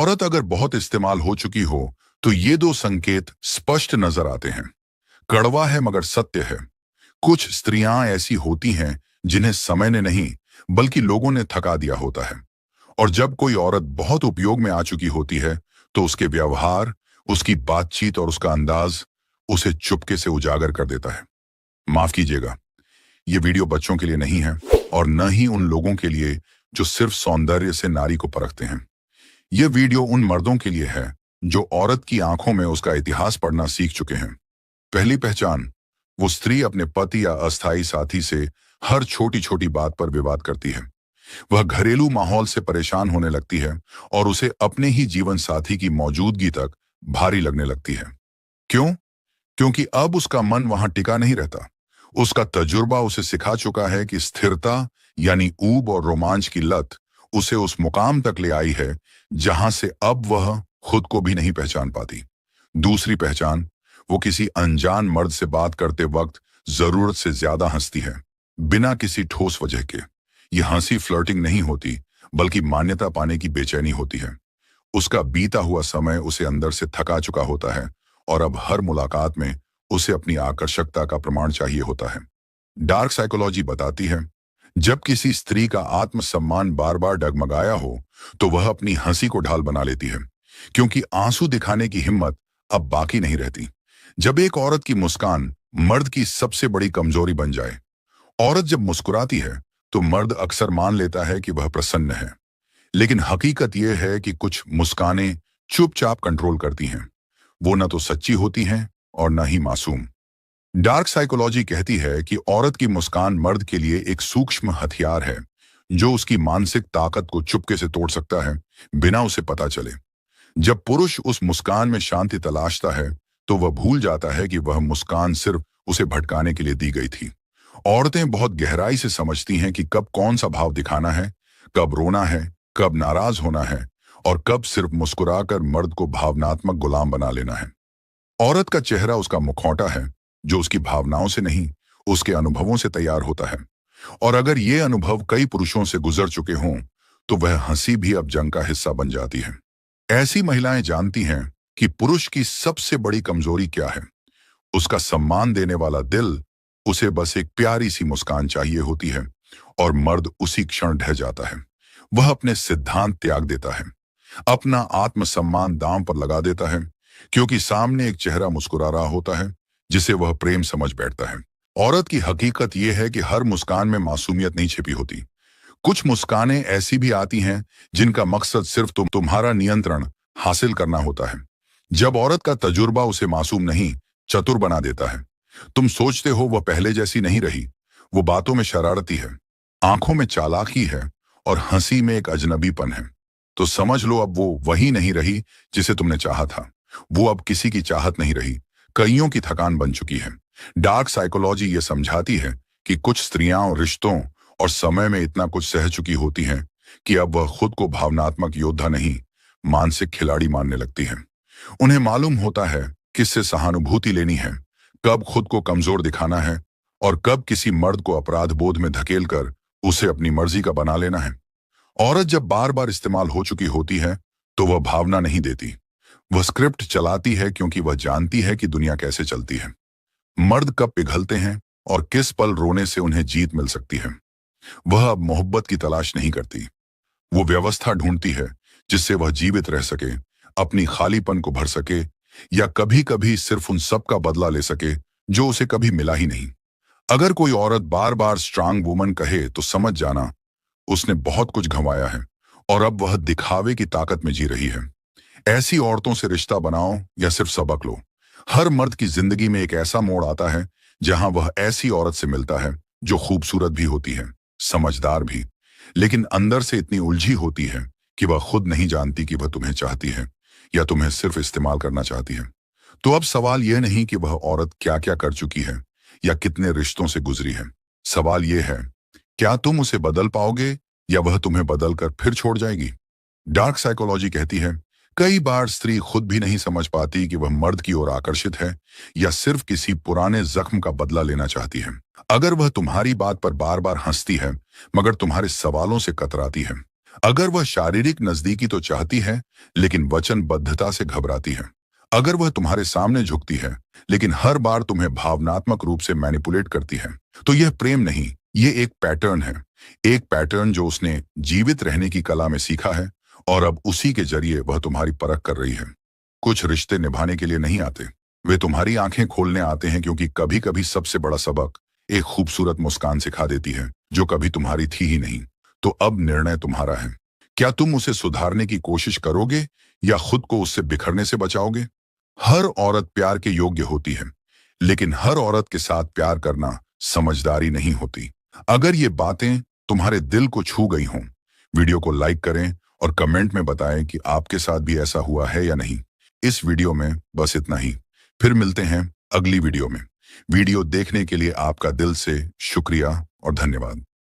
औरत अगर बहुत इस्तेमाल हो चुकी हो तो ये दो संकेत स्पष्ट नजर आते हैं। कड़वा है मगर सत्य है। कुछ स्त्रियां ऐसी होती हैं जिन्हें समय ने नहीं बल्कि लोगों ने थका दिया होता है। और जब कोई औरत बहुत उपयोग में आ चुकी होती है तो उसके व्यवहार, उसकी बातचीत और उसका अंदाज उसे चुपके से उजागर कर देता है। माफ कीजिएगा, ये वीडियो बच्चों के लिए नहीं है और न ही उन लोगों के लिए जो सिर्फ सौंदर्य से नारी को परखते हैं। यह वीडियो उन मर्दों के लिए है जो औरत की आंखों में उसका इतिहास पढ़ना सीख चुके हैं। पहली पहचान, वो स्त्री अपने पति या अस्थायी साथी से हर छोटी छोटी बात पर विवाद करती है। वह घरेलू माहौल से परेशान होने लगती है और उसे अपने ही जीवन साथी की मौजूदगी तक भारी लगने लगती है। क्यों? क्योंकि अब उसका मन वहां टिका नहीं रहता। उसका तजुर्बा उसे सिखा चुका है कि स्थिरता यानी ऊब और रोमांच की लत उसे उस मुकाम तक ले आई है जहां से अब वह खुद को भी नहीं पहचान पाती। दूसरी पहचान, वो किसी अनजान मर्द से बात करते वक्त जरूरत से ज्यादा हंसती है, बिना किसी ठोस वजह के। यह हंसी फ्लर्टिंग नहीं होती बल्कि मान्यता पाने की बेचैनी होती है। उसका बीता हुआ समय उसे अंदर से थका चुका होता है और अब हर मुलाकात में उसे अपनी आकर्षकता का प्रमाण चाहिए होता है। डार्क साइकोलॉजी बताती है, जब किसी स्त्री का आत्मसम्मान बार बार डगमगाया हो तो वह अपनी हंसी को ढाल बना लेती है, क्योंकि आंसू दिखाने की हिम्मत अब बाकी नहीं रहती। जब एक औरत की मुस्कान मर्द की सबसे बड़ी कमजोरी बन जाए, औरत जब मुस्कुराती है तो मर्द अक्सर मान लेता है कि वह प्रसन्न है। लेकिन हकीकत यह है कि कुछ मुस्कानें चुपचाप कंट्रोल करती हैं। वो न तो सच्ची होती हैं और न ही मासूम। डार्क साइकोलॉजी कहती है कि औरत की मुस्कान मर्द के लिए एक सूक्ष्म हथियार है जो उसकी मानसिक ताकत को चुपके से तोड़ सकता है, बिना उसे पता चले। जब पुरुष उस मुस्कान में शांति तलाशता है तो वह भूल जाता है कि वह मुस्कान सिर्फ उसे भटकाने के लिए दी गई थी। औरतें बहुत गहराई से समझती हैं कि कब कौन सा भाव दिखाना है, कब रोना है, कब नाराज होना है और कब सिर्फ मुस्कुराकर मर्द को भावनात्मक गुलाम बना लेना है। औरत का चेहरा उसका मुखौटा है जो उसकी भावनाओं से नहीं, उसके अनुभवों से तैयार होता है। और अगर ये अनुभव कई पुरुषों से गुजर चुके हों तो वह हंसी भी अब जंग का हिस्सा बन जाती है। ऐसी महिलाएं जानती हैं कि पुरुष की सबसे बड़ी कमजोरी क्या है। उसका सम्मान देने वाला दिल। उसे बस एक प्यारी सी मुस्कान चाहिए होती है और मर्द उसी क्षण ढह जाता है। वह अपने सिद्धांत त्याग देता है, अपना आत्मसम्मान दांव पर लगा देता है, क्योंकि सामने एक चेहरा मुस्कुरा रहा होता है जिसे वह प्रेम समझ बैठता है। औरत की हकीकत यह है कि हर मुस्कान में मासूमियत नहीं छिपी होती। कुछ मुस्कानें ऐसी भी आती हैं जिनका मकसद सिर्फ तुम्हारा नियंत्रण हासिल करना होता है। जब औरत का तजुर्बा उसे मासूम नहीं, चतुर बना देता है। तुम सोचते हो वह पहले जैसी नहीं रही, वो बातों में शरारती है, आंखों में चालाकी है और हंसी में एक अजनबीपन है, तो समझ लो अब वो वही नहीं रही जिसे तुमने चाहा था। वो अब किसी की चाहत नहीं रही, कईयों की थकान बन चुकी है। डार्क साइकोलॉजी ये समझाती है कि कुछ स्त्रियां और रिश्तों और समय में इतना कुछ सह चुकी होती हैं कि अब वह खुद को भावनात्मक योद्धा नहीं, मानसिक खिलाड़ी मानने लगती हैं। उन्हें मालूम होता है किससे सहानुभूति लेनी है, कब खुद को कमजोर दिखाना है और कब किसी मर्द को अपराध बोध में धकेलकर उसे अपनी मर्जी का बना लेना है। औरत जब बार बार इस्तेमाल हो चुकी होती है तो वह भावना नहीं देती, वह स्क्रिप्ट चलाती है, क्योंकि वह जानती है कि दुनिया कैसे चलती है, मर्द कब पिघलते हैं और किस पल रोने से उन्हें जीत मिल सकती है। वह अब मोहब्बत की तलाश नहीं करती, वो व्यवस्था ढूंढती है जिससे वह जीवित रह सके, अपनी खालीपन को भर सके या कभी कभी सिर्फ उन सब का बदला ले सके जो उसे कभी मिला ही नहीं। अगर कोई औरत बार बार स्ट्रांग वुमन कहे तो समझ जाना उसने बहुत कुछ गंवाया है और अब वह दिखावे की ताकत में जी रही है। ऐसी औरतों से रिश्ता बनाओ या सिर्फ सबक लो। हर मर्द की जिंदगी में एक ऐसा मोड़ आता है जहां वह ऐसी औरत से मिलता है जो खूबसूरत भी होती है, समझदार भी, लेकिन अंदर से इतनी उलझी होती है कि वह खुद नहीं जानती कि वह तुम्हें चाहती है या तुम्हें सिर्फ इस्तेमाल करना चाहती है। तो अब सवाल यह नहीं कि वह औरत क्या क्या कर चुकी है या कितने रिश्तों से गुजरी है। सवाल यह है, क्या तुम उसे बदल पाओगे या वह तुम्हें बदलकर फिर छोड़ जाएगी। डार्क साइकोलॉजी कहती है, कई बार स्त्री खुद भी नहीं समझ पाती कि वह मर्द की ओर आकर्षित है या सिर्फ किसी पुराने जख्म का बदला लेना चाहती है। अगर वह तुम्हारी बात पर बार बार हंसती है मगर तुम्हारे सवालों से कतराती है, अगर वह शारीरिक नजदीकी तो चाहती है, लेकिन वचनबद्धता से घबराती है। अगर वह तुम्हारे सामने झुकती है, लेकिन हर बार तुम्हें भावनात्मक रूप से मैनिपुलेट करती है, तो यह प्रेम नहीं, ये एक पैटर्न है। एक पैटर्न जो उसने जीवित रहने की कला में सीखा है, और अब उसी के जरिए वह तुम्हारी परख कर रही है। कुछ रिश्ते निभाने के लिए नहीं आते, वे तुम्हारी आंखें खोलने आते हैं, क्योंकि कभी कभी सबसे बड़ा सबक एक खूबसूरत मुस्कान सिखा देती है, जो कभी तुम्हारी थी ही नहीं। तो अब निर्णय तुम्हारा है। क्या तुम उसे सुधारने की कोशिश करोगे, या खुद को उससे बिखरने से बचाओगे? हर औरत प्यार के योग्य होती है, लेकिन हर औरत के साथ प्यार करना समझदारी नहीं होती। अगर ये बातें तुम्हारे दिल को छू गई हों, वीडियो को लाइक करें और कमेंट में बताएं कि आपके साथ भी ऐसा हुआ है या नहीं। इस वीडियो में बस इतना ही। फिर मिलते हैं अगली वीडियो में। वीडियो देखने के लिए आपका दिल से शुक्रिया और धन्यवाद।